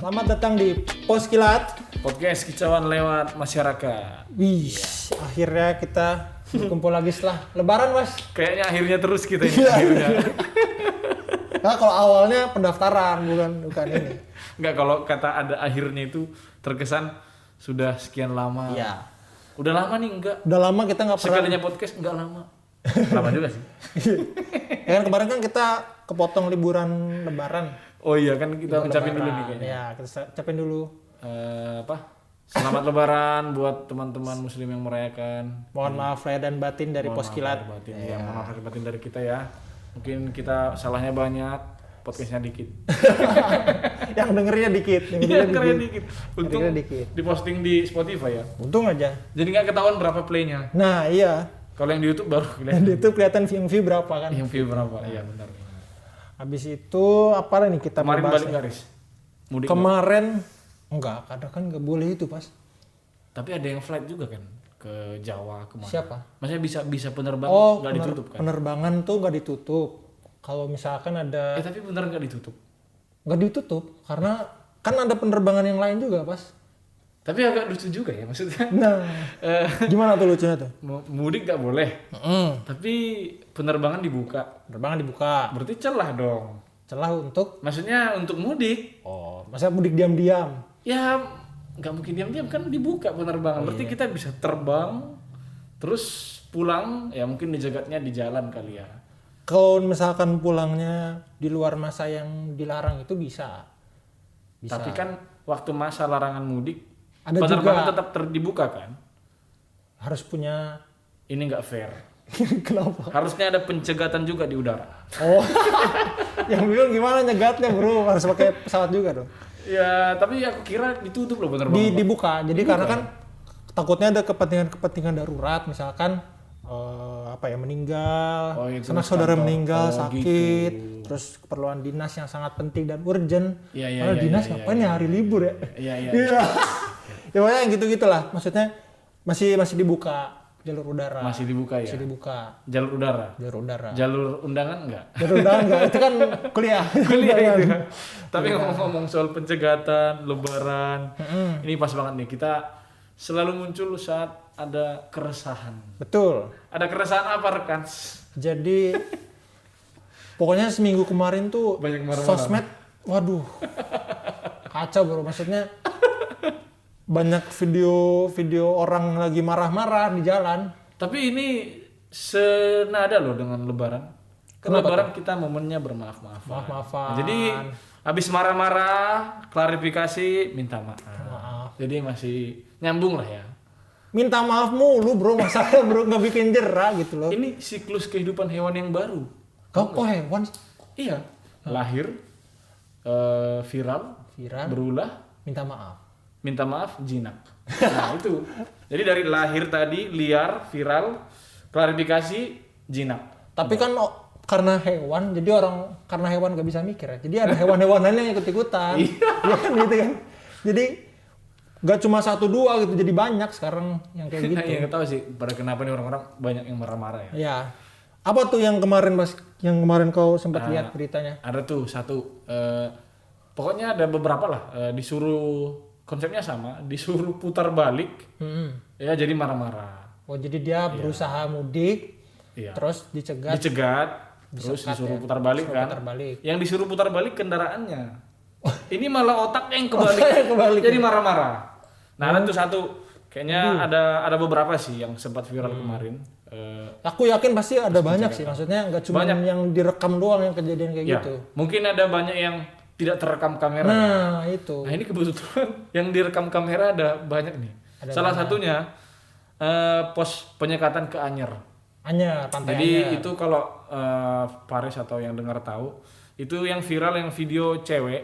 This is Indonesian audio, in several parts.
Selamat datang di Poskilat Podcast kicauan lewat masyarakat. Wih, akhirnya kita berkumpul lagi setelah Lebaran, Mas. Kayaknya akhirnya terus kita ini akhirnya. Nah, kalau awalnya pendaftaran bukan ini. Enggak, kalau kata ada akhirnya itu terkesan sudah sekian lama. Iya. Udah lama nih enggak. Udah lama kita nggak pernah. Sekalinya podcast enggak lama. Lama juga sih. Ya kan kemarin kan kita kepotong liburan Lebaran. Oh iya kan kita ucapin dulu nih kayaknya. Ya, kita ucapin dulu. Selamat Lebaran buat teman-teman muslim yang merayakan. Mohon maaf lahir dan batin dari Mohon Poskilat. maaf lahir batin. Ya, mohon maaf lahir batin dari kita ya. Mungkin kita salahnya banyak, podcastnya dikit. Yang dengernya dikit, yang Iya, dengernya keren dikit. dikit. Untung Dengernya dikit. diposting di Spotify ya. Untung aja. Jadi nggak ketahuan berapa playnya. Nah, iya. Kalau yang di YouTube baru Dan kelihatan. itu kelihatan view berapa kan. Yang view berapa? Iya benar. Habis itu apa nih kita Kemarin mau bahas balik nih? garis. Mudik. Kemarin enggak, kadang kan nggak boleh itu, Pas. Tapi ada yang flight juga kan ke Jawa kemana? Siapa? Maksudnya bisa penerbangan Oh, nggak ditutup kan? penerbangan tuh nggak ditutup. Kalau misalkan ada Tapi bener nggak ditutup. nggak ditutup karena kan ada penerbangan yang lain juga, Pas. Tapi agak lucu juga ya maksudnya. Nah, gimana tuh lucunya tuh? Mudik nggak boleh. Tapi penerbangan dibuka. Penerbangan dibuka, Berarti celah dong. celah untuk Maksudnya untuk mudik. masa mudik diam-diam. Ya nggak mungkin diam-diam kan dibuka penerbangan. Berarti kita bisa terbang terus pulang ya mungkin dijegatnya di jalan kali ya. Kalau misalkan pulangnya di luar masa yang dilarang itu bisa. Tapi kan waktu masa larangan mudik Ada penerbangan juga. tetap dibuka kan? Harus punya Ini nggak fair. kenapa? Harusnya ada pencegatan juga di udara. Oh, yang bingung gimana nyegatnya bro? Harus pakai pesawat juga dong. Ya tapi aku kira ditutup loh penerbangan. Dibuka. Jadi karena kan takutnya ada kepentingan darurat, misalkan meninggal, Oh, itu sanak mas saudara kantor. meninggal, Oh, sakit, gitu. terus keperluan dinas yang sangat penting dan urgent. Iya, iya, Karena iya, dinas iya, ngapain ya hari libur ya? Iya iya. Iya. Ya pokoknya yang gitu-gitulah. Maksudnya masih dibuka jalur udara. Masih dibuka ya. Masih dibuka Jalur udara. jalur udara. Jalur undangan enggak? Jalur udara enggak? Itu kan kuliah. Kuliah itu. Tapi ngomong-ngomong soal pencegatan, lebaran, ini pas banget nih kita selalu muncul saat ada keresahan. Betul. Ada keresahan apa rekan? Jadi pokoknya seminggu kemarin tuh Banyak marah-marah. sosmed, waduh, kacau bro. Maksudnya banyak video orang lagi marah-marah di jalan. Tapi ini senada loh dengan lebaran. Kan Kenapa lebaran kita momennya bermaaf-maafan. Maaf-maafan. Nah, jadi habis marah-marah, klarifikasi, minta maaf. Maaf. Jadi masih nyambung lah ya. Minta maaf mulu bro, masa bro nggak bikin jerah gitu loh. Ini siklus kehidupan hewan yang baru. Kok hewan Iya. Lahir, viral, viral, berulah, minta maaf. minta maaf, jinak. Nah itu. Jadi dari lahir tadi, liar, viral, klarifikasi, jinak. Tapi kan karena hewan, jadi karena hewan nggak bisa mikir ya. Jadi ada hewan-hewan lain yang ikut-ikutan. Iya kan gitu kan. Jadi nggak cuma 1-2 gitu, jadi banyak sekarang yang kayak gitu. Yang tahu sih pada kenapa nih orang-orang banyak yang marah-marah ya. Ya. Apa tuh yang kemarin kau sempat lihat beritanya? Ada tuh satu, pokoknya ada beberapa lah, disuruh konsepnya sama, disuruh putar balik, ya jadi marah-marah. Oh jadi dia berusaha mudik, Iya. terus dicegat, Terus Disekat disuruh ya, putar balik disuruh kan. putar balik. Yang disuruh putar balik kendaraannya. Ini malah otaknya yang kebalik. Otaknya yang kebalik. Jadi marah-marah. Nah, ada tuh satu. Kayaknya ada beberapa sih yang sempat viral kemarin. Aku yakin pasti ada banyak sih, maksudnya nggak cuma Banyak. yang direkam doang yang kejadian kayak Ya, gitu. mungkin ada banyak yang tidak terekam kamera. Nah itu. Nah, ini kebetulan yang direkam kamera ada banyak nih. Salah satunya pos penyekatan ke Anyer. Anyar, pantai Jadi Anyar. itu kalau Paris atau yang dengar tahu, itu yang viral yang video cewek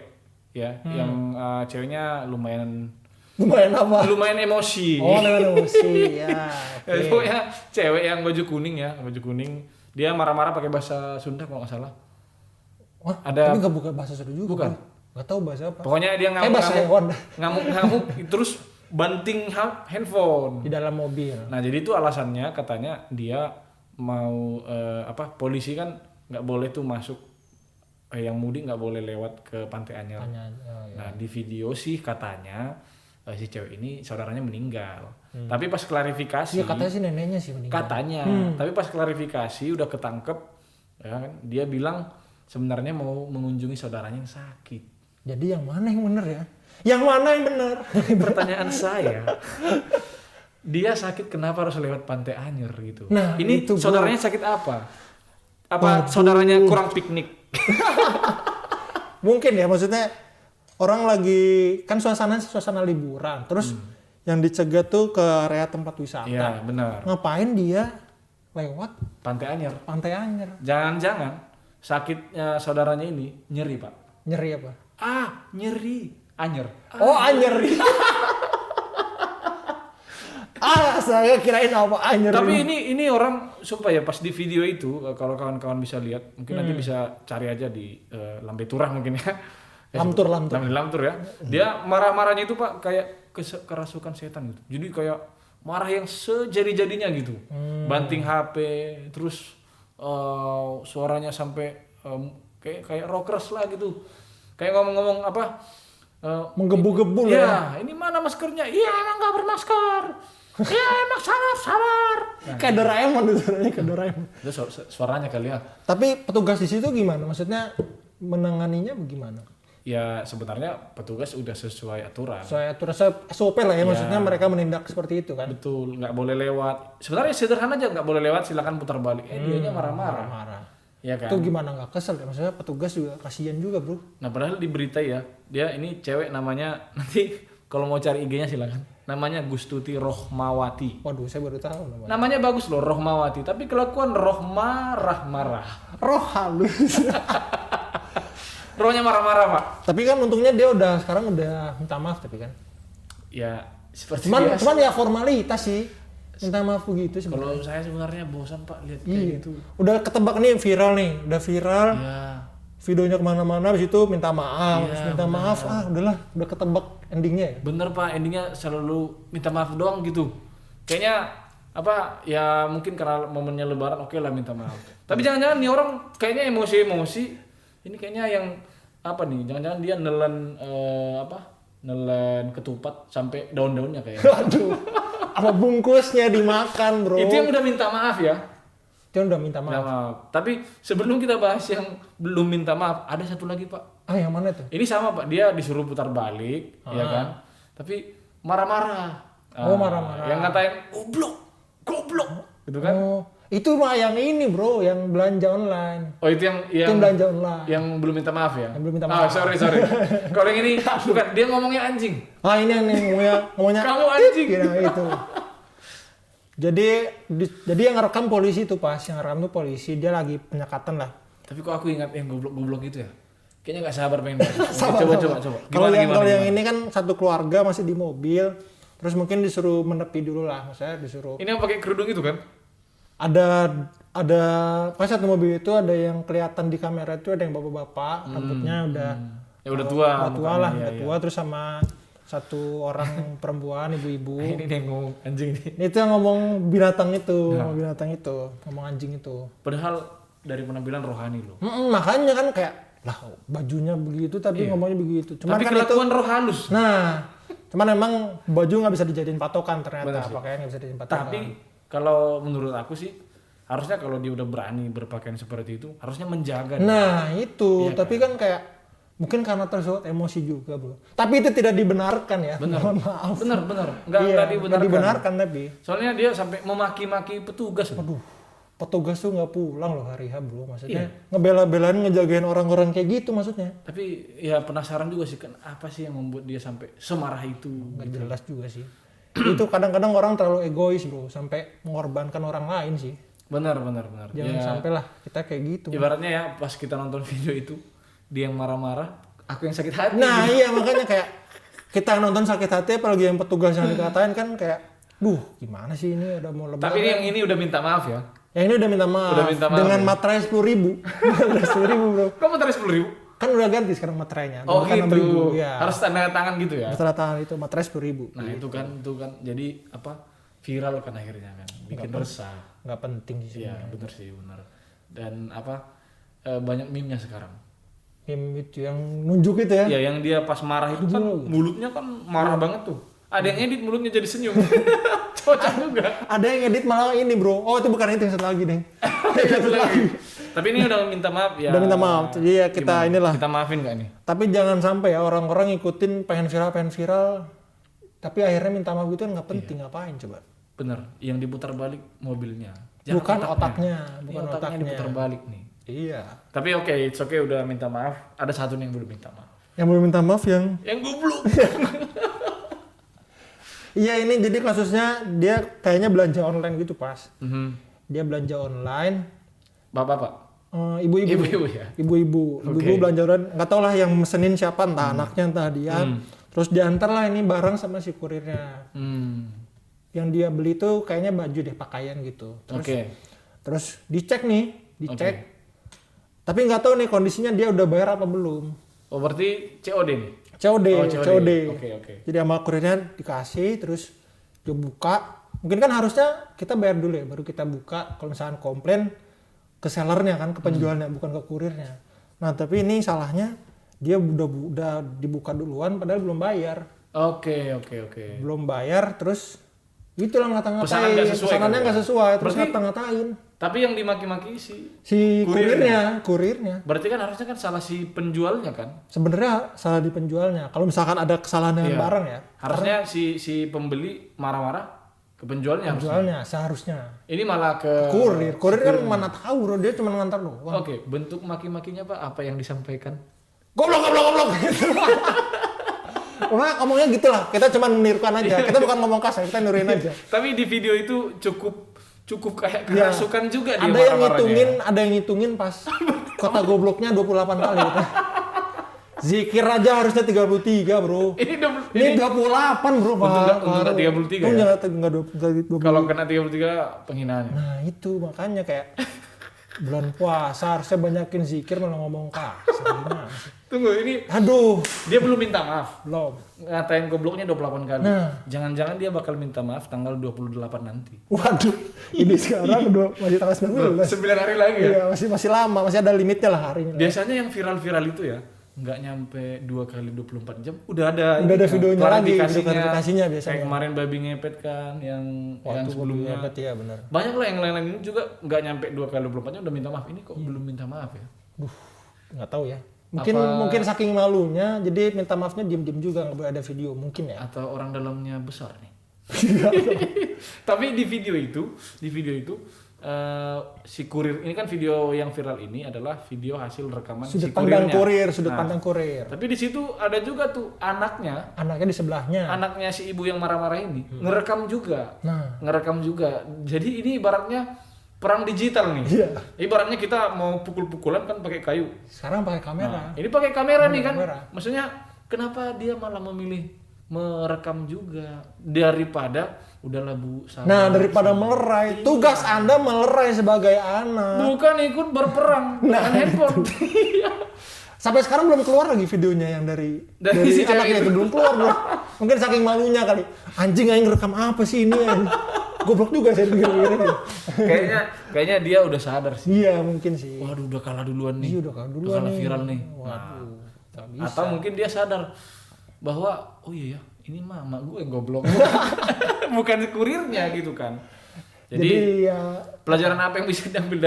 ya, yang ceweknya lumayan Lumayan apa? emosi. Oh, emosi ya. Ya, pokoknya cewek yang baju kuning ya, baju kuning. Dia marah-marah pakai bahasa Sunda kalau nggak salah. Wah, Ada- tapi nggak buka bahasa Sunda juga. Bukan. Nggak tahu bahasa apa. Pokoknya dia Kayak bahasa hewan ngamuk terus banting handphone. di dalam mobil. Nah, jadi itu alasannya katanya dia mau polisi kan nggak boleh tuh masuk yang mudik nggak boleh lewat ke Pantai Anyer. Ya. Nah di video sih katanya si cewek ini saudaranya meninggal. Tapi pas klarifikasi, Iya katanya sih neneknya sih meninggal. katanya, tapi pas klarifikasi udah ketangkep, ya kan, dia bilang sebenarnya mau mengunjungi saudaranya yang sakit. Jadi yang mana yang bener ya? Yang mana yang bener? Pertanyaan saya, dia sakit kenapa harus lewat Pantai Anyer gitu? Nah, ini itu, saudaranya sakit apa? Waduh. Apa saudaranya kurang piknik? Mungkin ya, maksudnya orang lagi kan suasana liburan, terus yang dicegat tuh ke area tempat wisata. Iya benar. Ngapain dia lewat Pantai Anyer. Pantai Anyer? Jangan-jangan sakitnya saudaranya ini nyeri pak? Nyeri apa? Nyeri Anyer. Oh Anyer. Saya kirain apa Anyer. Tapi ini orang supaya pas di video itu kalau kawan-kawan bisa lihat, mungkin nanti bisa cari aja di Lambe Turah mungkin ya. Lamtur ya. Dia marah-marahnya itu pak kayak kerasukan setan gitu. Jadi kayak marah yang sejadi-jadinya gitu. Banting HP, terus suaranya sampai kayak rockers lah gitu. Kayak ngomong-ngomong apa? Menggebu-gebu lah. Ya, ini mana maskernya? Iya emang nggak bermasker. Iya emang sabar. Nah, kayak Doraemon itu suaranya, kayak Doraemon. itu suaranya kali ya. Tapi petugas di situ gimana? Maksudnya menanganinya bagaimana? Ya sebenarnya petugas udah sesuai aturan. Saya aturan SOP lah ya, maksudnya mereka menindak seperti itu kan. Betul, nggak boleh lewat. Sebenarnya sederhana aja, nggak boleh lewat, silakan putar balik. Dianya marah-marah. Marah. Ya kan? Itu gimana nggak kesel ya? Maksudnya petugas juga kasihan juga bro. Nah padahal di berita ya, dia ini cewek namanya, nanti kalau mau cari IG-nya silakan. Namanya Gustuti Rohmawati. Waduh, saya baru tahu namanya. Namanya bagus loh, Rohmawati. Tapi kelakuan marah-marah. Roh halus. Rohnya marah-marah pak. Tapi kan untungnya dia sekarang udah minta maaf tapi kan. Ya seperti Cuman biasa. ya formalitas sih. Minta maaf begitu sebenarnya. Kalau saya sebenarnya bosan pak lihat kayak Iya. gitu. Udah ketebak nih viral nih, udah viral. Ya. Videonya kemana-mana, habis itu minta maaf, Iya, terus minta maaf, udahlah, udah ketebak endingnya ya. Bener pak, endingnya selalu minta maaf doang gitu. Kayaknya apa ya mungkin karena momennya lebaran oke lah minta maaf. Tapi jangan-jangan nih orang kayaknya emosi. Ini kayaknya yang apa nih? Jangan-jangan dia nelen ketupat sampai daun-daunnya kayaknya. Aduh, apa bungkusnya dimakan bro? Itu yang udah minta maaf ya. Dia udah minta Minta maaf. maaf. Tapi sebelum kita bahas yang belum minta maaf, ada satu lagi pak. Yang mana tuh? Ini sama pak, dia disuruh putar balik, ya kan? Tapi marah-marah. Marah-marah. Yang ngatain goblok, gitu kan? Oh, itu mah yang ini bro, yang belanja online. Oh itu Itu yang belanja online. yang belum minta maaf ya? Yang belum minta maaf. Sorry. Kalau yang ini bukan, dia ngomongnya anjing. Ini yang ngomongnya. Kamu anjing. Itu. Jadi yang ngerekam polisi tuh pas, yang ngerekam tuh polisi, dia lagi penyekatan lah. Tapi kok aku ingat yang goblok gitu ya? Kayaknya nggak sabar pengen bahas. Sabar. Coba. Kalau yang ini kan satu keluarga masih di mobil, terus mungkin disuruh menepi dulu lah, maksudnya disuruh. Ini yang pakai kerudung itu kan? Ada pas satu mobil itu ada yang kelihatan di kamera itu ada yang bapak-bapak, rambutnya udah Ya udah tua. Udah tua, terus sama satu orang perempuan, ibu-ibu. Ini yang ngomong anjing ini. Itu yang ngomong binatang itu, ngomong anjing itu. Padahal dari penampilan rohani loh. Makanya kan kayak lah bajunya begitu tapi ngomongnya begitu. Cuman Tapi kan kelakuan roh halus. Nah, cuman emang baju nggak bisa dijadiin patokan ternyata, pakaian nggak bisa dijadiin patokan. Tapi kalau menurut aku sih harusnya kalau dia udah berani berpakaian seperti itu harusnya menjaga. Nah itu, tapi kan kayak mungkin karena tersulut emosi juga bro. Tapi itu tidak dibenarkan ya. Mohon maaf. Bener. Nggak dibenarkan tapi. Soalnya dia sampai memaki-maki petugas. Aduh, petugas tuh nggak pulang loh hari H bro. Maksudnya ngebela-belain ngejagain orang-orang kayak gitu maksudnya. Tapi ya penasaran juga sih kan apa sih yang membuat dia sampai semarah itu. Nggak jelas juga sih. Itu kadang-kadang orang terlalu egois bro, sampai mengorbankan orang lain sih. Benar. Jangan sampai lah kita kayak gitu. Ibaratnya ya pas kita nonton video itu dia yang marah-marah, aku yang sakit hati. Nah iya makanya kayak kita nonton sakit hati apalagi yang petugas yang dikatain kan kayak, gimana sih ini udah mau lebaran. Tapi yang ini udah minta maaf ya. Yang ini udah minta maaf dengan materai 10.000. 10.000 bro. Kok materai 10.000? Kan udah ganti sekarang materainya. Oh Bukan gitu. 6.000, ya. Harus tanda tangan gitu ya. Tanda tangan itu materai 10.000. Nah itu kan jadi apa viral kan akhirnya kan bikin resah. Nggak penting sih. Iya benar. Dan apa banyak meme-nya sekarang. Meme itu yang nunjuk itu ya. Ya yang dia pas marah itu kan mulutnya kan marah banget tuh. Ada yang edit mulutnya jadi senyum. Cocok juga. Ada yang edit malah ini bro. Oh itu bukan itu yang satu lagi deh. Satu lagi. Tapi ini udah minta maaf ya. Udah minta maaf. Jadi ya kita inilah. Kita maafin gak nih? Tapi jangan sampai ya orang-orang ngikutin pengen viral. Tapi akhirnya minta maaf gitu kan nggak penting. Ngapain coba? Bener. Yang diputar balik mobilnya. Bukan otaknya. Bukan otaknya diputar balik nih. Iya. Tapi oke, it's okay udah minta maaf. Ada satu nih yang belum minta maaf. Yang belum minta maaf yang goblok. Iya ini jadi kasusnya dia kayaknya belanja online gitu pas. Dia belanja online. Bapak-bapak? Ibu-ibu. Ibu-ibu ya? Ibu-ibu belanja online. Nggak tau lah yang mesenin siapa, entah anaknya entah dia. Terus diantar lah ini barang sama si kurirnya. Yang dia beli tuh kayaknya baju deh, pakaian gitu. Terus dicek. Tapi nggak tahu nih kondisinya dia udah bayar apa belum. Oh berarti COD nih? COD. Oke. Jadi sama kurirnya dikasih, terus dia buka. Mungkin kan harusnya kita bayar dulu ya, baru kita buka. Kalau misalkan komplain ke sellernya kan, ke penjualnya, bukan ke kurirnya. Nah tapi ini salahnya dia udah dibuka duluan, padahal belum bayar. Oke. Belum bayar, terus itulah ngata-ngatain. Pesanannya nggak sesuai, terus ngata-ngatain. Tapi yang dimaki-maki si kurirnya. Berarti kan harusnya kan salah si penjualnya kan? Sebenarnya salah di penjualnya. Kalau misalkan ada kesalahan dengan barang ya. Harusnya si pembeli marah-marah ke penjualnya. Seharusnya. Ini malah ke kurir. Kurir kan mana tahu bro, dia cuma ngantar doang. Oke, bentuk maki-makinya Pak apa yang disampaikan? Goblok. Wah, ngomongnya gitulah. Kita cuma menirukan aja. Kita bukan ngomong kasar, kita niruin aja. Tapi di video itu cukup kayak kerasukan juga dia Ada yang ngitungin pas kota gobloknya 28 kali gitu. Zikir aja harusnya 33 bro. Ini 28 bro. Untuk 33 ya? Enggak 23. Kalau kena 33 penghinaan. Nah itu makanya kayak bulan puasa harusnya banyakin zikir malah ngomong kasar. Tunggu ini. Aduh. Dia belum minta maaf. Belum. Ngatain gobloknya 28 kali. Nah. Jangan-jangan dia bakal minta maaf tanggal 28 nanti. Waduh. Ini sekarang masih tanggal 19. 9 hari lagi ya? Iya masih lama. Masih ada limitnya lah harinya. Biasanya yang viral-viral itu ya nggak nyampe 2 kali 24 jam udah ada videonya lagi, klarifikasinya biasanya. Kayak kemarin babi ngepet kan yang sebelumnya. Ngepet, ya benar. Banyak lah yang lain-lain ini juga nggak nyampe 2 kali 24 jam udah minta maaf. Ini kok belum minta maaf ya? Nggak tahu ya. Mungkin saking malunya jadi minta maafnya diem-diem juga, nggak boleh ada video mungkin ya. Atau orang dalamnya besar nih. Tapi di video itu si kurir ini kan video yang viral ini adalah video hasil rekaman sudut si pandang kurirnya. Sudut pandang kurir. Tapi di situ ada juga tuh anaknya di sebelahnya. Anaknya si ibu yang marah-marah ini ngerekam juga. Jadi ini ibaratnya perang digital nih. Iya. Ibaratnya kita mau pukul-pukulan kan pakai kayu. Sekarang pakai kamera. Ini pakai kamera nih kan. Maksudnya kenapa dia malah memilih merekam juga daripada udahlah Bu sabar. Nah, daripada melerai, tugas Anda melerai sebagai anak. Bukan ikut berperang dengan handphone. Sampai sekarang belum keluar lagi videonya yang dari si anaknya itu belum keluar bro. Mungkin saking malunya kali. Anjing aing ngerekam apa sih ini? Goblok juga saya pikir-pikir. Kayaknya dia udah sadar sih. Iya, mungkin sih. Waduh, udah kalah duluan nih. Iya, udah kalah viral nih. Waduh. Nah, atau mungkin dia sadar bahwa oh iya ya, ini mama gue yang goblok. Bukan kurirnya gitu kan. Jadi ya, pelajaran apa yang bisa diambil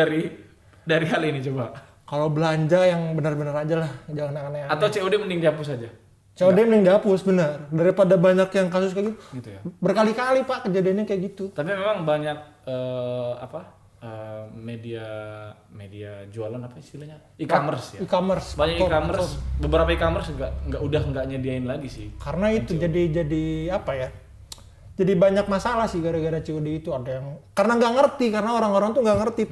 dari hal ini coba? Kalau belanja yang benar-benar aja lah, jangan aneh-aneh. Atau COD mending dihapus aja. COD mending dihapus benar. Daripada banyak yang kasus kayak gitu ya. Berkali-kali Pak kejadiannya kayak gitu. Tapi memang banyak media jualan apa istilahnya? E-commerce ya. E-commerce. Banyak e-commerce. Beberapa e-commerce nggak nyediain lagi sih. Karena itu jadi apa ya? Jadi banyak masalah sih gara-gara COD itu. Ada yang karena nggak ngerti, karena orang-orang tuh nggak ngerti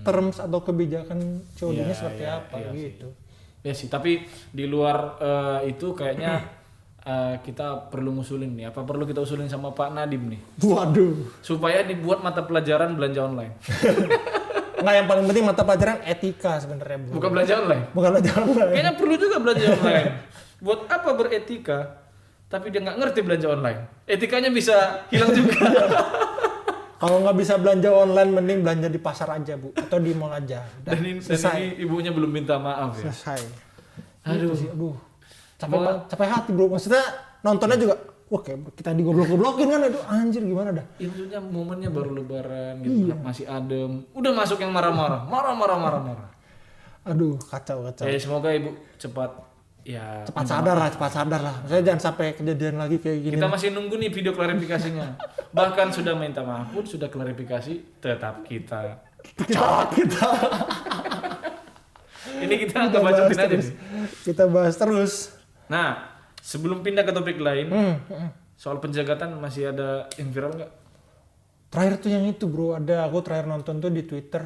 terms atau kebijakan COD-nya seperti apa gitu. Ya sih, tapi di luar itu kayaknya kita perlu ngusulin nih. Apa perlu kita usulin sama Pak Nadiem nih? Waduh. Supaya dibuat mata pelajaran belanja online. Nggak, yang paling penting mata pelajaran etika sebenarnya. Bukan belanja online. Bukan belanja online. Kayaknya perlu juga belanja online. Buat apa beretika? Tapi dia nggak ngerti belanja online. Etikanya bisa hilang juga. Kalau nggak bisa belanja online, mending belanja di pasar aja Bu, atau di mall aja. Dan ini ibunya belum minta maaf ya. Selesai. Aduh. Gitu sih, aduh. Capek hati bro, maksudnya nontonnya juga, wah kayak kita digoblok-goblokin kan, aduh anjir gimana dah. Ya maksudnya momennya baru lebaran gitu, masih adem. Udah masuk yang marah-marah. Aduh, kacau. Semoga ibu cepat sadar lah. Maksudnya jangan sampai kejadian lagi kayak gini. Kita masih nunggu nih video klarifikasinya. Bahkan sudah minta maaf pun, sudah klarifikasi, tetap kita. Ini kita bacotin aja nih. Kita bahas terus. Nah, sebelum pindah ke topik lain, soal penjagatan masih ada yang viral nggak? Terakhir tuh yang itu bro, aku terakhir nonton tuh di Twitter,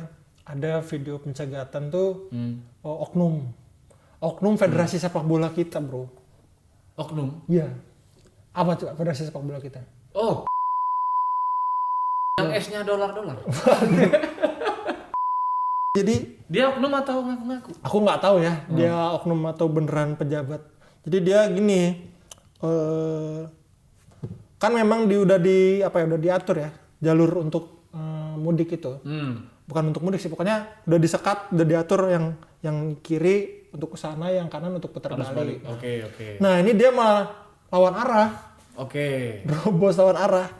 ada video pencegatan tuh oknum Federasi Sepak Bola kita bro. Oknum? Iya. Apa tuh Federasi Sepak Bola kita? Oh. Yang S-nya dolar. Jadi dia oknum atau ngaku-ngaku? Aku nggak tahu ya, dia oknum atau beneran pejabat. Jadi dia gini, kan memang udah diatur ya jalur untuk mudik itu. Bukan untuk mudik sih, pokoknya udah disekat, udah diatur yang kiri untuk ke sana, yang kanan untuk putar balik. Oke. Nah ini dia malah lawan arah. Oke. Bos lawan arah.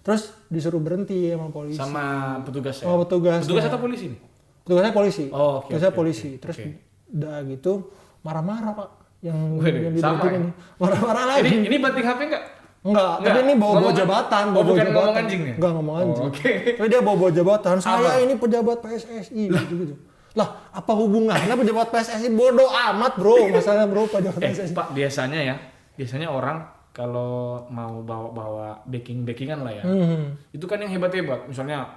Terus disuruh berhenti sama polisi. Sama petugas ya? Oh petugas. Petugas atau polisi nih? Petugasnya polisi. Oh, oke. Petugasnya polisi. Terus udah gitu marah-marah pak. Yang diberhentiin ini. Marah-marah lagi. Ini banting HP nggak? Enggak, tapi ini bawa jabatan. Bukan ngomong anjing ya? Enggak ngomong anjing. Oke. Tapi dia bawa jabatan. Saya ini pejabat PSSI gitu. Lah, apa hubungannya pejabat PSSI? Bodoh amat bro, masalahnya bro pejabat PSSI. Pak, biasanya orang kalau mau bawa backingan lah ya. Itu kan yang hebat-hebat. Misalnya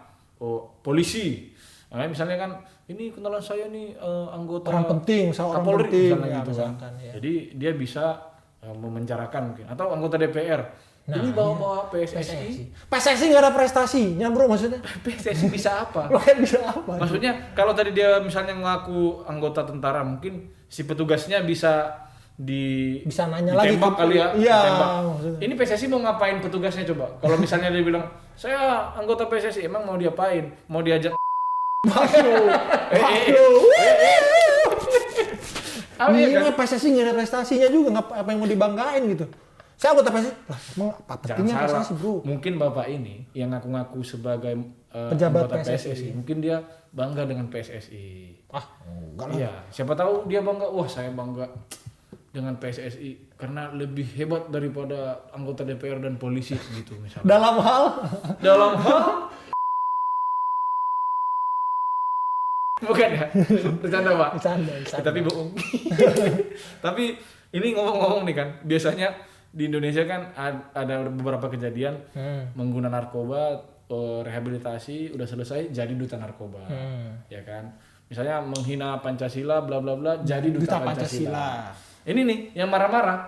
polisi. Nah, misalnya kan ini kenalan saya nih anggota orang penting, orang Kapolri penting misalnya ya, gitu kan. Ya. Jadi dia bisa memenjarakan mungkin atau anggota DPR. Nah, ini bawa PSSI. PSSI nggak ada prestasinya bro maksudnya. PSSI bisa apa? Bisa apa? Maksudnya kalau tadi dia misalnya ngaku anggota tentara, mungkin si petugasnya bisa nanya lagi kali ya. Iya. Ini PSSI mau ngapain petugasnya coba? Kalau misalnya dia bilang saya anggota PSSI, emang mau diapain? Mau diajak? Ini PSSI nggak ada prestasinya juga, apa yang mau dibanggain gitu. Saya anggota PSSI, lah emang apa pentingnya PSSI bro? Mungkin bapak ini yang ngaku-ngaku sebagai pejabat anggota PSSI, mungkin dia bangga dengan PSSI. Enggak lah. Iya, siapa tahu dia bangga, wah saya bangga dengan PSSI karena lebih hebat daripada anggota DPR dan polisi gitu misalnya. Dalam hal bukan ya? Bercanda pak? Bercanda. Tapi bohong. Tapi ini ngomong-ngomong nih kan, biasanya di Indonesia kan ada beberapa kejadian mengguna narkoba, rehabilitasi udah selesai jadi duta narkoba, ya kan? Misalnya menghina Pancasila, bla bla bla, jadi duta Pancasila. Ini nih yang marah-marah,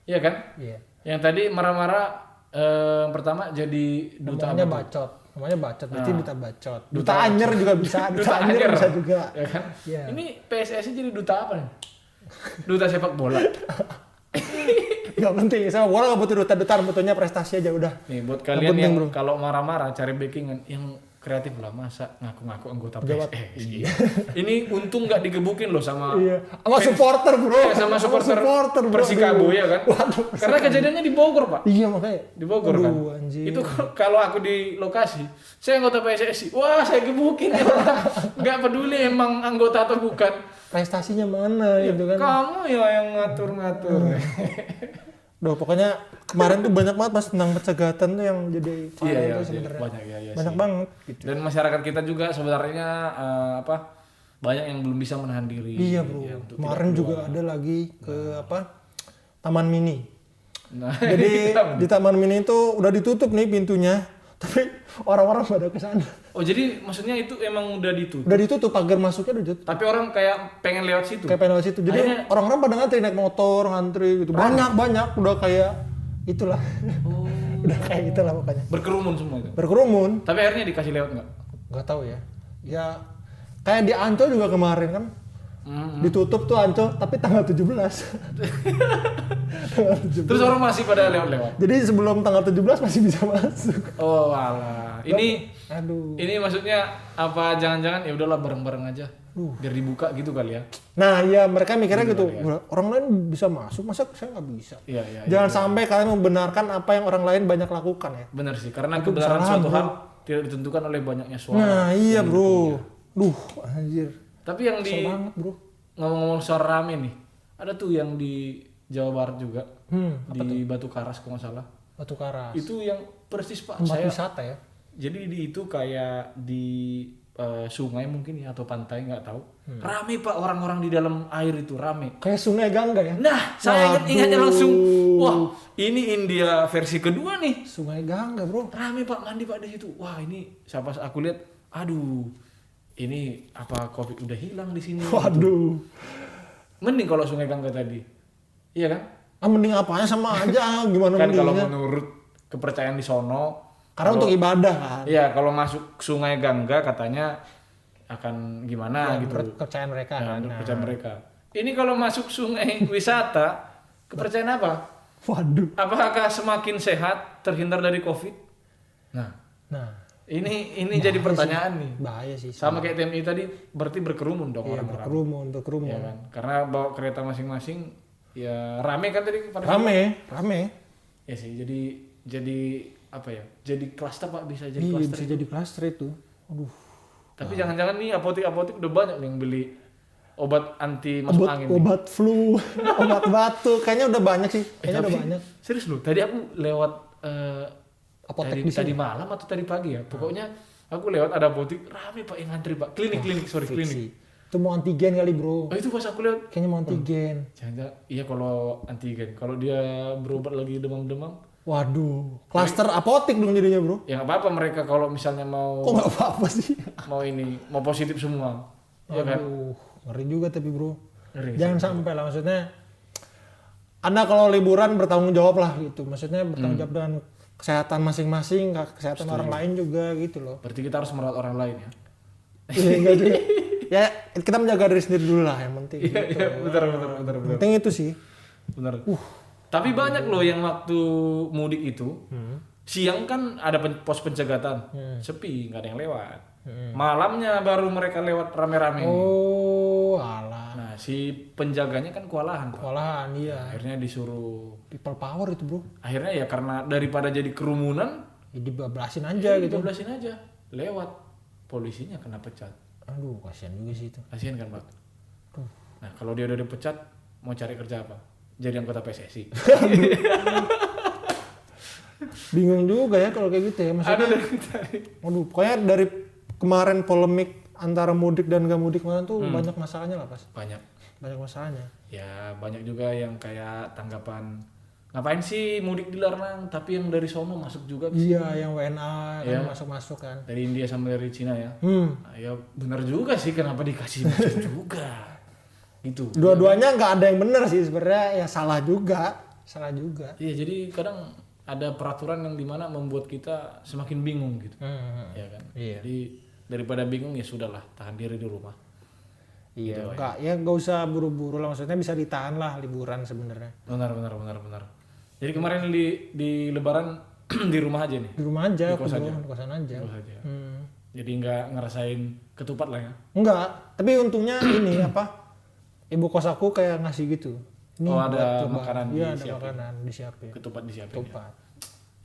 ya kan? Iya. Yang tadi marah-marah pertama jadi duta namanya bacot, berarti duta bacot. Duta anyer juga bisa, duta anyer bisa juga. Ya kan? Yeah. Ini PSSI jadi duta apa nih? Duta sepak bola. Gak penting, sepak bola gak butuh duta, butuhnya prestasi aja udah. Nih buat kalian yang kalau marah-marah cari backingan yang kreatif lah, masa ngaku-ngaku anggota PSSI. Ini untung nggak digebukin loh sama supporter bro. Sama supporter Persikabo ya kan. Waduh, karena kejadiannya di Bogor pak. Iya makanya. Di Bogor kan. Anjir. Itu kalau aku di lokasi, saya anggota PSSI. Wah saya gebukin ya. Nggak peduli emang anggota atau bukan. Prestasinya mana gitu kan. Kamu ya yang ngatur-ngatur. Duh, pokoknya kemarin tuh banyak banget mas tentang pencegatan tuh yang jadi viral itu sebenarnya. Banyak banget gitu. Dan masyarakat kita juga sebenarnya banyak yang belum bisa menahan diri. Iya bro. Ya, kemarin juga ada lagi ke Taman Mini. Nah, jadi di Taman Mini itu udah ditutup nih pintunya, tapi orang-orang pada ke sana. Oh jadi maksudnya itu emang udah ditutup? Udah ditutup, pagar masuknya udah ditutup. Tapi orang kayak pengen lewat situ? Kayak pengen lewat situ. Jadi orang-orang pada ngantri naik motor, ngantri gitu. Banyak, udah kayak itulah. Oh. Udah kayak gitulah pokoknya. Berkerumun semua itu? Berkerumun. Tapi akhirnya dikasih lewat nggak? Nggak tahu ya. Ya kayak di Ancol juga kemarin kan. Ditutup tuh Ancol, tapi tanggal 17. Tanggal 17. Terus orang masih pada lewat-lewat. Jadi sebelum tanggal 17 masih bisa masuk. Oh alah. Ini maksudnya apa jangan-jangan ya udahlah bareng-bareng aja. Biar dibuka gitu kali ya. Nah iya mereka mikirnya gitu, orang lain bisa masuk, masa saya nggak bisa? Iya. Jangan sampai kalian membenarkan apa yang orang lain banyak lakukan ya. Benar sih, karena kebenaran suatu hal tidak ditentukan oleh banyaknya suara. Nah iya bro, anjir. Tapi yang Kesel banget bro. Ngomong-ngomong soal rame nih, ada tuh yang di Jawa Barat juga, di Batu Karas kalau nggak salah. Batu Karas. Itu yang persis Pak. Tempat wisata ya? Jadi itu kayak di sungai mungkin ya atau pantai nggak tahu. Rame Pak, orang-orang di dalam air itu rame. Kayak Sungai Gangga ya? Nah, saya ingatnya langsung, wah ini India versi kedua nih. Sungai Gangga bro. Rame Pak, mandi Pak di situ. Wah ini siapa aku lihat, aduh ini apa COVID udah hilang di sini. Waduh. Mending kalau Sungai Gangga tadi, iya kan? Mending apanya sama aja, gimana Kan kalau mendingnya? menurut kepercayaan di sono. Karena untuk ibadah kan. Iya, kalau masuk Sungai Gangga katanya akan gimana gitu. Kepercayaan mereka kan. Kepercayaan mereka. Ini kalau masuk sungai wisata, kepercayaan apa? Waduh. Apakah semakin sehat, terhindar dari COVID? Nah, ini jadi pertanyaan nih. Bahaya sih. Sama kayak TMI tadi, berarti berkerumun dong Iya, orang-orang. berkerumun. Ya kan? Karena bawa kereta masing-masing, ya rame kan tadi. Rame. Ya sih, jadi apa ya? Jadi klaster Pak, bisa jadi Iya, klaster. bisa jadi klaster itu. Aduh. Tapi jangan-jangan nih apotek-apotek udah banyak nih yang beli obat anti masuk angin. Obat flu, obat batuk, kayaknya udah banyak sih. Kayaknya udah banyak. Serius lu, tadi aku lewat Apotek di tadi malam atau tadi pagi ya. Pokoknya aku lewat ada apotek rame Pak yang ngantri Pak. Klinik. Itu mau antigen kali bro. Oh itu pas aku lihat. Kayaknya mau antigen. Jangan, iya kalau antigen. Kalau dia berobat lagi demam-demam. Waduh, klaster apotek dong jadinya bro. Ya nggak apa-apa mereka kalau misalnya mau. Kok nggak apa-apa sih? mau positif semua. Ya kan? Ngeri juga tapi bro. Ngeri, Jangan sampai lah, maksudnya Anda kalau liburan bertanggung jawab lah gitu. Maksudnya bertanggung jawab dengan kesehatan masing-masing, kesehatan orang lain juga gitu loh. Berarti kita harus merawat orang lain ya. Iya enggak juga. Ya kita menjaga diri sendiri dulu lah yang penting. Iya, benar. Penting itu sih. Benar. Tapi banyak loh yang waktu mudik itu siang kan ada pos pencegatan, sepi, nggak ada yang lewat. Malamnya baru mereka lewat rame-rame. Oh, alah. Nah si penjaganya kan kewalahan. Pak. Kewalahan iya. Akhirnya disuruh. People power itu bro. Akhirnya ya karena daripada jadi kerumunan, Ya, dibablasin aja gitu. dibablasin aja. Lewat polisinya kena pecat. Aduh, kasihan juga sih itu. Kasihan kan Pak. Nah kalau dia udah dipecat, mau cari kerja apa? Jadi anggota PSSI. Bingung juga ya kalau kayak gitu ya. Maksudnya, aduh, pokoknya dari kemarin polemik antara mudik dan gak mudik kemarin tuh banyak masalahnya lah pas. Banyak Masalahnya. Ya banyak juga yang kayak tanggapan ngapain sih mudik dilarang tapi yang dari sono masuk juga ke Iya, sini. yang WNA Iya. kan masuk kan. Dari India sama dari Cina ya. Nah, ya benar juga sih kenapa dikasih masuk juga. Gitu. Dua-duanya nggak ada yang benar sih sebenarnya, ya salah juga. Iya, jadi kadang ada peraturan yang dimana membuat kita semakin bingung gitu. Ya kan. Iya. Jadi daripada bingung ya sudahlah, tahan diri di rumah. Iya, Gitu, nggak usah buru-buru lah, maksudnya bisa ditahan lah liburan sebenarnya. Benar. Jadi kemarin di Lebaran di rumah aja nih. Di rumah aja, Di kos aja. di kosan aja. Terus aja. Jadi nggak ngerasain ketupat lah ya. Enggak, tapi untungnya ini apa? Ibu kos aku kayak ngasih gitu. Ini ada buat makanan Iya, ada disiapin. makanan disiapin. Ketupat disiapin. Ketupat.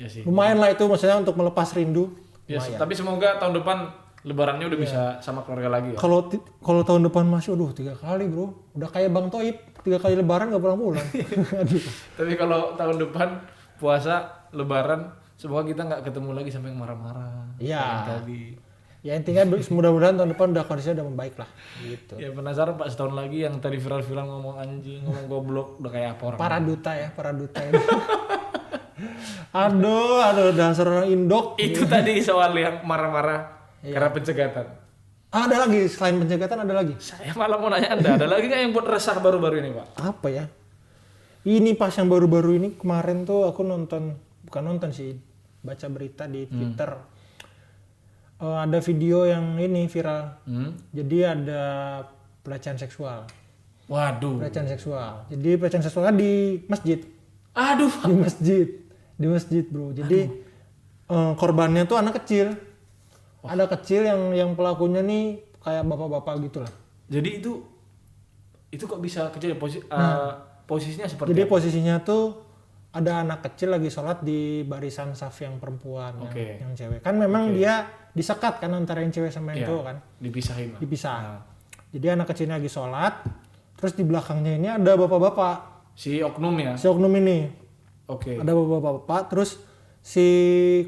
Ya sih. Lumayan lah itu maksudnya untuk melepas rindu. Ya, tapi semoga tahun depan Lebarannya udah bisa sama keluarga lagi ya. Kalau tahun depan masih, 3 kali bro. Udah kayak Bang Toib, 3 kali Lebaran nggak pulang-pulang. Aduh. Tapi kalau tahun depan puasa Lebaran, semoga kita nggak ketemu lagi sampai yang marah-marah. Iya. Tadi. Ya intinya mudah-mudahan tahun depan udah kondisinya udah membaik lah. Gitu. Ya penasaran Pak setahun lagi yang tadi viral-viral ngomong anjing, ngomong goblok, udah kayak apa orang? Para duta ini. aduh, dasar orang Indok. Itu tadi soal yang marah-marah karena pencegatan. Ada lagi, selain pencegatan ada lagi. Saya malah mau nanya Anda, ada lagi nggak yang buat resah baru-baru ini Pak? Apa ya? Ini pas yang baru-baru ini kemarin tuh aku bukan nonton sih, baca berita di Twitter. Ada video yang ini viral. Jadi ada pelecehan seksual. Waduh. Pelecehan seksual. Jadi pelecehan seksualnya di masjid. Aduh. Di masjid bro. Jadi korbannya tuh anak kecil. Ada kecil yang pelakunya nih kayak bapak-bapak gitu lah. Jadi itu kok bisa kecil posisinya seperti Jadi apa? posisinya tuh ada anak kecil lagi sholat di barisan saf yang perempuan, yang cewek. Kan memang dia disekat kan antara yang cewek sama yang cowok kan. Dipisahin lah. Dipisah. Jadi anak kecilnya lagi sholat, terus di belakangnya ini ada bapak-bapak. Si oknum ya? Si oknum ini. Oke. Ada bapak-bapak, terus si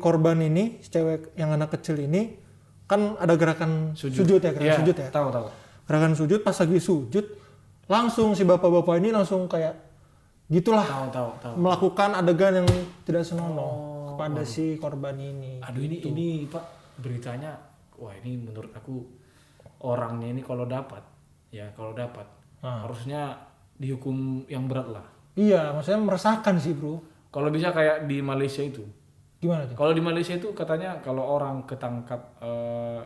korban ini, si cewek yang anak kecil ini, kan ada gerakan sujud ya, sujud ya. Tahu. Gerakan sujud, pas lagi sujud, langsung si bapak-bapak ini langsung kayak gitulah. Tahu. Melakukan adegan yang tidak senonoh kepada si korban ini. Aduh gitu. ini Pak beritanya, wah ini menurut aku orangnya ini kalau dapat harusnya dihukum yang berat lah. Iya, maksudnya meresahkan sih bro. Kalau bisa kayak di Malaysia itu. Gimana tuh? Kalau di Malaysia itu katanya kalau orang ketangkap,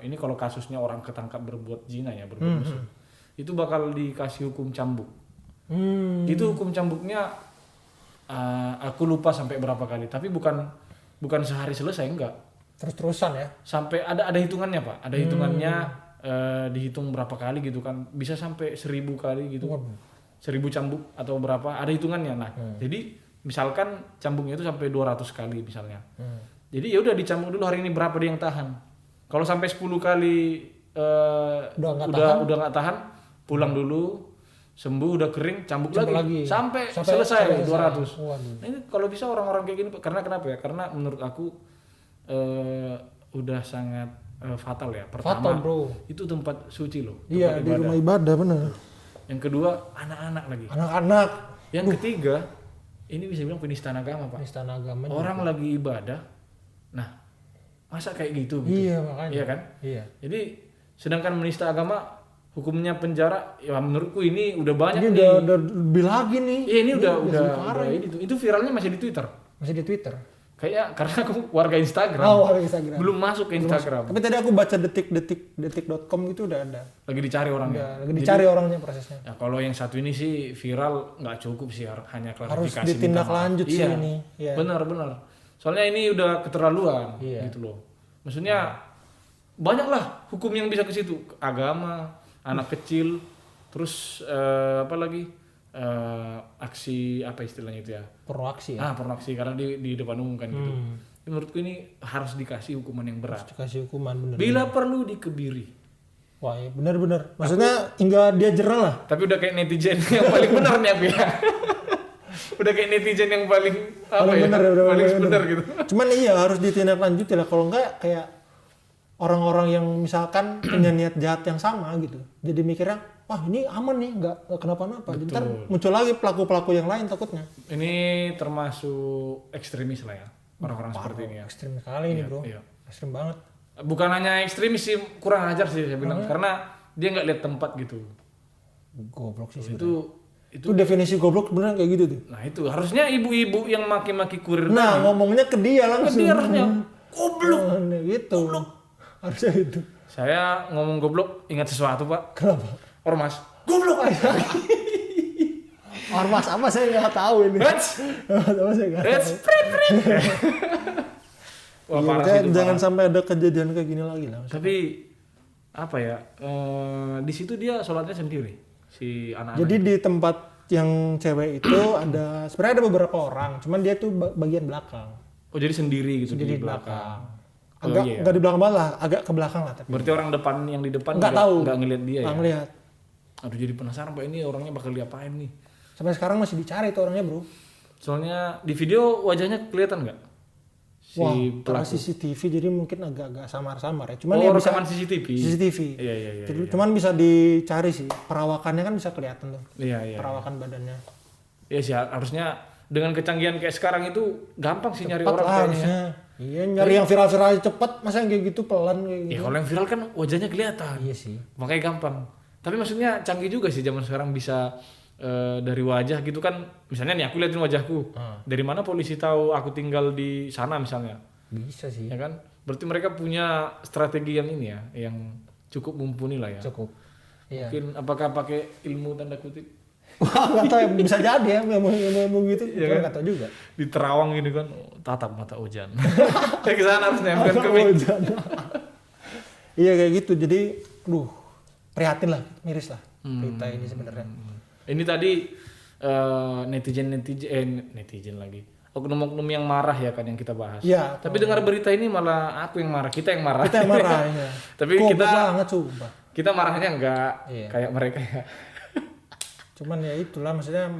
ini kalau kasusnya orang ketangkap berbuat zina ya, berbuat mesum, itu bakal dikasih hukum cambuk. Itu hukum cambuknya, aku lupa sampai berapa kali, tapi bukan sehari selesai, enggak. Terus-terusan ya? Sampai ada hitungannya Pak, ada hitungannya, dihitung berapa kali gitu kan, bisa sampai 1000 kali gitu, 1000 cambuk atau berapa, ada hitungannya. Nah, jadi misalkan cambuknya itu sampai 200 kali misalnya. Jadi ya udah dicambuk dulu hari ini berapa dia yang tahan. Kalau sampai 10 kali udah nggak tahan, pulang dulu, sembuh udah kering, cambuk lagi. Sampai selesai 200. Nah, ini kalau bisa orang-orang kayak gini, karena kenapa ya? Karena menurut aku udah sangat fatal ya. Pertama, fatal, bro. Itu tempat suci loh. Iya, di rumah ibadah bener. Yang kedua, anak-anak lagi. Anak-anak. Yang ketiga, ini bisa bilang penistaan agama Pak. Penistaan agama. Orang juga lagi ibadah, nah masa kayak gitu? Iya makanya. Iya kan? Iya. Jadi sedangkan menista agama hukumnya penjara, ya menurutku ini udah banyak ini nih. udah lebih lagi nih. Iya ini udah ini tuh. Itu viralnya masih di Twitter. Masih di Twitter. Karena aku warga Instagram. Warga Instagram. Belum masuk ke Instagram. Tapi tadi aku baca detik.com gitu udah ada. Lagi dicari orangnya. Lagi dicari orangnya prosesnya. Ya kalau yang satu ini sih viral nggak cukup sih, hanya klarifikasi. Harus ditindak lanjut sih ini. Iya. Benar. Soalnya ini udah keterlaluan gitu loh. Maksudnya banyak lah hukum yang bisa ke situ. Agama, anak kecil, terus apa lagi? Aksi apa istilahnya itu ya? Porno aksi ya? Porno aksi karena di depan umum kan gitu. Menurutku ini harus dikasih hukuman yang berat. Dikasih hukuman bener. Bila perlu dikebiri. Wah ya bener. Maksudnya hingga dia jerah lah. Tapi udah kayak netizen yang paling benar nih aku ya. Udah kayak netizen yang paling benar gitu. Cuman iya harus ditindaklanjuti lah. Kalau enggak kayak orang-orang yang misalkan punya niat jahat yang sama gitu. Jadi mikirnya, wah ini aman nih, nggak kenapa-napa. Jadi ntar muncul lagi pelaku-pelaku yang lain takutnya. Ini termasuk ekstremis lah ya, orang-orang seperti ini ya. Ekstrim sekali ini bro, ekstrim banget. Bukan hanya ekstremis sih, kurang ajar sih saya bilang. Karena dia nggak lihat tempat gitu. Goblok sih itu definisi goblok beneran kayak gitu tuh. Nah itu harusnya ibu-ibu yang maki-maki kurir tadi, ngomongnya ke dia langsung. Ke dia harusnya, goblok. Gitu. Goblok. Harusnya itu. Saya ngomong goblok ingat sesuatu Pak. Kenapa? Ormas. Goblok aja. Ormas apa saya nggak tahu ini. Apa saya nggak tahu. Wah, jangan sampai ada kejadian kayak gini lagi lah. Tapi apa ya? Di situ dia sholatnya sendiri si anak-anak. Jadi di tempat yang cewek itu ada sebenarnya ada beberapa orang, cuman dia tuh bagian belakang. Oh jadi sendiri gitu di belakang. Agak di belakang malah, agak ke belakang lah. Tapi. Berarti orang depan yang di depan nggak tahu, nggak ngelihat dia nggak ngelihat. Aduh jadi penasaran Pak ini orangnya bakal diapain nih? Sampai sekarang masih dicari tuh orangnya bro. Soalnya di video wajahnya kelihatan nggak? Wah, karena CCTV jadi mungkin agak-agak samar-samar ya. Cuman ya bisa CCTV. Iya. Jadi cuman bisa dicari sih. Perawakannya kan bisa kelihatan tuh. Iya. Perawakan badannya. Iya sih harusnya dengan kecanggihan kayak sekarang itu gampang sih nyari cepet orang kayaknya. Iya nyari yang viral-viral cepet, masa yang kayak gitu pelan kayak gitu. Ya kalau yang viral kan wajahnya kelihatan. Iya sih. Makanya gampang. Tapi maksudnya canggih juga sih zaman sekarang bisa dari wajah gitu kan. Misalnya nih aku liatin wajahku. Dari mana polisi tahu aku tinggal di sana misalnya? Bisa sih. Ya kan? Berarti mereka punya strategi yang ini ya, yang cukup mumpuni lah ya. Cukup. Iya. Mungkin apakah pakai ilmu tanda kutip Wah, nggak tahu ya, bisa jadi ya ilmu gitu. Iya kan? Nggak tahu juga. di Terawang gini kan, tatap mata Ojan. Kayak ke sana harusnya bukan ke mic. Iya kayak gitu. Jadi, prihatin lah, miris lah berita ini sebenarnya. Ini tadi netizen lagi. Oknum-oknum yang marah ya kan yang kita bahas. Iya. Tapi dengar berita ini malah aku yang marah, kita yang marah. Kita yang marah ya. Tapi Goblok banget sumpah. kita marahnya enggak Iya. kayak mereka ya. Cuman ya itulah maksudnya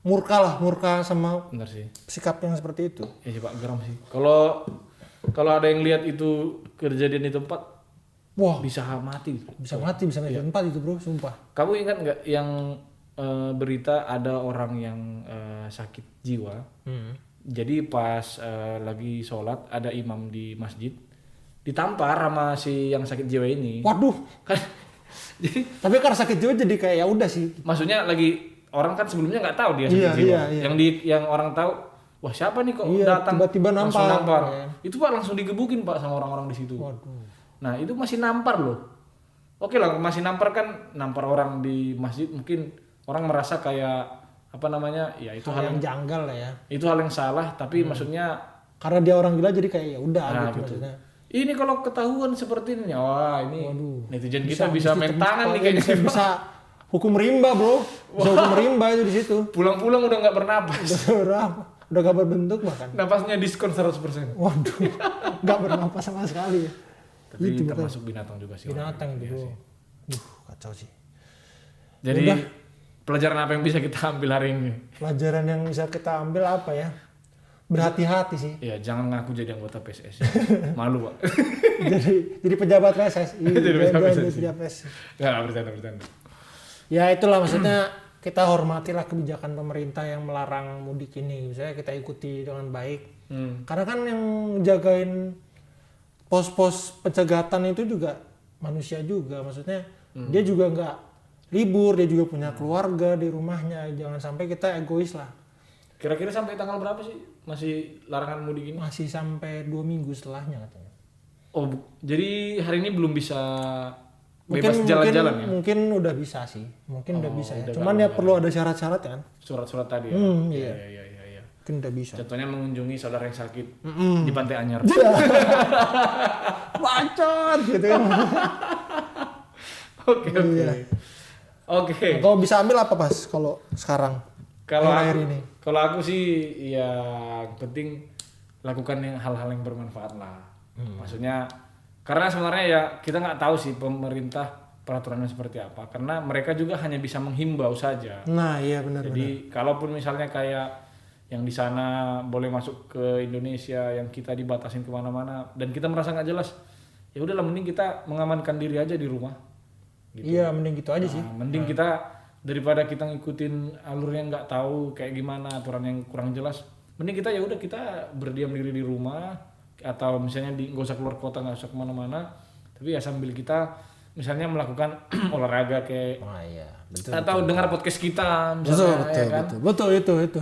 murka sama Bener sih. sikap yang seperti itu. Ya Pak, geram sih. Kalau ada yang lihat itu kejadian di tempat, Wah, bisa mati. bisa mati bisa Iya. mati tempat itu bro, sumpah. Kamu ingat nggak yang berita ada orang yang sakit jiwa? Jadi pas lagi sholat ada imam di masjid ditampar sama si yang sakit jiwa ini. Waduh. Kan, jadi Tapi karena sakit jiwa jadi kayak ya udah sih. maksudnya lagi orang kan sebelumnya nggak tahu dia sakit Iya, jiwa. iya. Yang orang tahu, wah siapa nih kok Iya, datang tiba-tiba langsung nampar. Ya. Itu Pak langsung digebukin Pak sama orang-orang di situ. Waduh. Nah itu masih nampar loh. Oke lah masih nampar kan, nampar orang di masjid mungkin orang merasa kayak apa namanya ya itu Hal yang janggal lah ya. itu hal yang salah, tapi maksudnya Karena dia orang gila jadi kayak ya udah nah, gitu gitu. maksudnya. Ini kalau ketahuan seperti ini, wah ini Waduh. netizen kita bisa main tangan nih kayaknya. kayaknya. Bisa hukum rimba bro. Bisa hukum rimba itu di situ. Pulang-pulang udah nggak bernapas. Udah gak berbentuk bahkan. Napasnya diskon 100%. Waduh. Gak bernapas sama sekali ya. Tapi Itu termasuk binatang juga sih. binatang itu Iya bro. sih. Kacau sih. Jadi Udah. pelajaran apa yang bisa kita ambil hari ini? Pelajaran yang bisa kita ambil apa ya? Berhati-hati sih. Ya jangan ngaku jadi anggota PSS. Malu Pak. jadi pejabat PSSI. Jadi pejabat Jadi PSSI. pejabat PSSI. Nggak bercanda. Ya itulah maksudnya kita hormatilah kebijakan pemerintah yang melarang mudik ini. Misalnya kita ikuti dengan baik. Karena kan yang jagain pos-pos pencegatan itu juga manusia juga. Maksudnya dia juga nggak libur, dia juga punya keluarga di rumahnya. Jangan sampai kita egois lah. Kira-kira sampai tanggal berapa sih masih larangan mudik ini? Masih sampai 2 minggu setelahnya katanya. Oh, jadi hari ini belum bisa bebas jalan-jalan ya? Mungkin udah bisa sih. Mungkin udah bisa ya. udah Cuman ya perlu ada syarat-syarat kan. Surat-surat tadi ya? Iya. Iya. Mungkin udah bisa. Contohnya mengunjungi saudara yang sakit di Pantai Anyar. Bacot gitu kan. Oke. Iya. Oke. Kalau bisa ambil apa pas kalau sekarang? Kalau akhir aku, ini. kalau aku sih ya yang penting lakukan hal-hal yang bermanfaat lah. Maksudnya karena sebenarnya ya kita nggak tahu sih pemerintah peraturannya seperti apa. Karena mereka juga hanya bisa menghimbau saja. Nah, iya benar. Jadi kalaupun misalnya kayak yang di sana boleh masuk ke Indonesia, yang kita dibatasin kemana-mana dan kita merasa nggak jelas, ya udahlah mending kita mengamankan diri aja di rumah. Gitu. Iya, mending gitu aja sih. Mending kita daripada kita ngikutin alur yang nggak tahu kayak gimana, aturan yang kurang jelas, mending kita ya udah kita berdiam diri di rumah atau misalnya nggak usah keluar kota, nggak usah kemana-mana, tapi ya sambil kita misalnya melakukan olahraga kayak iya, betul. atau dengar podcast kita misalnya, Betul itu.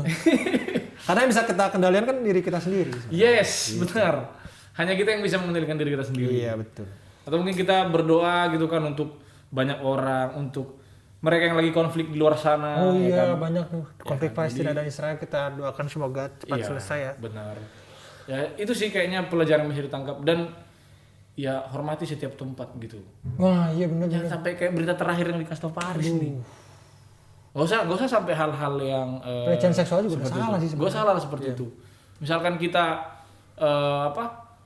Karena yang bisa kita kendalikan kan diri kita sendiri. Yes, benar. Hanya kita yang bisa mengendalikan diri kita sendiri. Iya, betul. Atau mungkin kita berdoa gitu kan untuk banyak orang, untuk mereka yang lagi konflik di luar sana. Oh ya iya, kan? banyak tuh konflik Palestina dan Israel, kita doakan semoga cepat Iya, selesai ya. Benar. Ya itu sih kayaknya pelajaran yang bisa ditangkap dan ya hormati setiap tempat gitu. Wah, iya benar. Jangan sampai kayak berita terakhir yang dikasih tau Paris nih. Gak usah sampai hal-hal yang Pelecehan seksual juga udah salah sih Gue salah seperti itu. Misalkan kita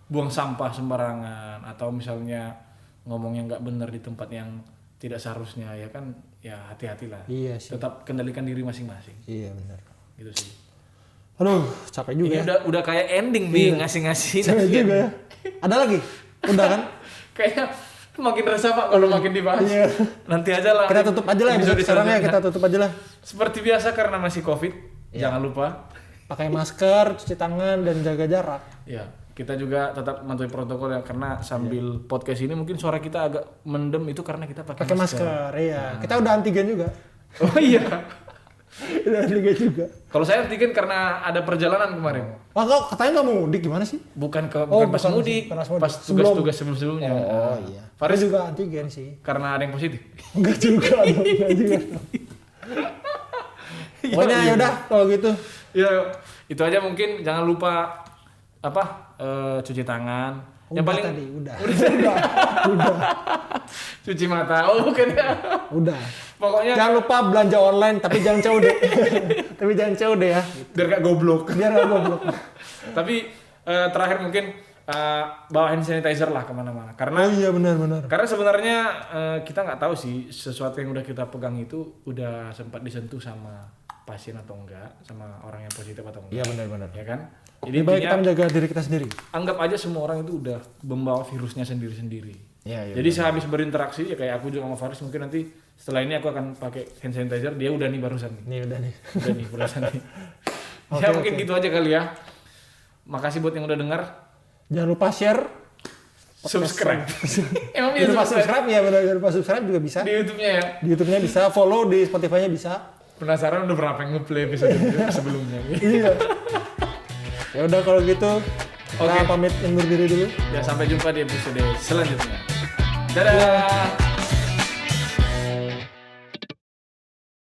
buang sampah sembarangan atau misalnya ngomong yang nggak benar di tempat yang tidak seharusnya, ya kan, ya hati-hatilah. Iya sih. Tetap kendalikan diri masing-masing. Iya benar. Gitu sih. Aduh, capek juga Ini ya. udah kayak ending nih ngasih-ngasih. Capek juga ya. Ada lagi? Udah kan? Kayaknya makin resah Pak kalau makin dibahas. Iya. Nanti aja lah. Kita tutup aja lah episode sekarang ya, kita tutup aja lah. Seperti biasa karena masih Covid, jangan lupa Pakai masker, cuci tangan dan jaga jarak. ya. Kita juga tetap mematuhi protokol ya, karena sambil podcast ini mungkin suara kita agak mendem itu karena kita pakai masker. Iya. Kita udah antigen juga. Oh iya. Udah liga juga. Kalau saya antigen karena ada perjalanan kemarin. Kok katanya nggak mau mudik gimana sih? Bukan Oh, pas bukan mudik, pas mudik. pas tugas-tugas sebelum-sebelumnya. Oh iya. Faris Faris juga antigen sih. karena ada yang positif. Enggak juga dong, enggak juga. Pokoknya ya udah kalau gitu. Ya, itu aja mungkin jangan lupa cuci tangan. Yang paling tadi udah. cuci mata. Oh, bukan ya. Udah. Pokoknya Jangan lupa belanja online tapi jangan COD. Tapi jangan COD ya. biar gak goblok. Biar nggak goblok. Tapi terakhir mungkin bawa hand sanitizer lah kemana-mana. Karena Oh iya benar. Karena sebenarnya kita nggak tahu sih sesuatu yang udah kita pegang itu udah sempat disentuh sama pasien atau enggak, sama orang yang positif atau enggak. Iya benar. Ya kan? Jadi baik kita menjaga diri kita sendiri. Anggap aja semua orang itu udah membawa virusnya sendiri-sendiri. Iya. Jadi sehabis berinteraksi ya kayak aku juga sama Faris, mungkin nanti setelah ini aku akan pakai hand sanitizer, dia udah nih barusan nih. Nih udah nih. Udah nih barusan nih. Oke, Ya mungkin gitu aja kali ya. Makasih buat yang udah dengar. Jangan lupa share, Subscribe. Emang jangan bisa lupa subscribe subscribe ya benar, jangan lupa subscribe juga bisa. di YouTube-nya ya. Di YouTube-nya bisa, follow di Spotify-nya bisa. Penasaran udah berapa yang nge-play episode sebelumnya? Iya. Ya udah kalau gitu, kita Oke. pamit undur diri dulu. Ya sampai jumpa di episode selanjutnya. Dadah.